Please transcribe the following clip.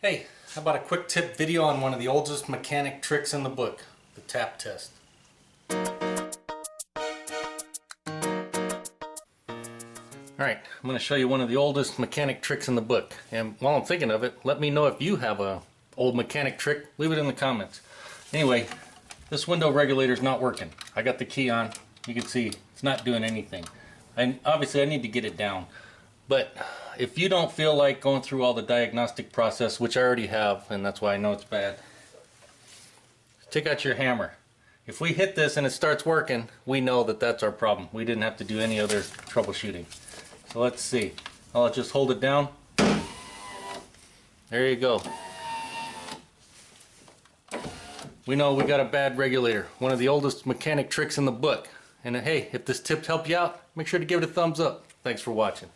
Hey, how about a quick tip video on one of the oldest mechanic tricks in the book, the tap test. Alright, I'm going to show you one of the oldest mechanic tricks in the book. And while I'm thinking of it, let me know if you have a old mechanic trick. Leave it in the comments. Anyway, this window regulator is not working. I got the key on. You can see it's not doing anything. And obviously I need to get it down. But if you don't feel like going through all the diagnostic process, which I already have, and that's why I know it's bad, take out your hammer. If we hit this and it starts working, we know that that's our problem. We didn't have to do any other troubleshooting. So let's see. I'll just hold it down. There you go. We know we got a bad regulator. One of the oldest mechanic tricks in the book. And hey, if this tip helped you out, make sure to give it a thumbs up. Thanks for watching.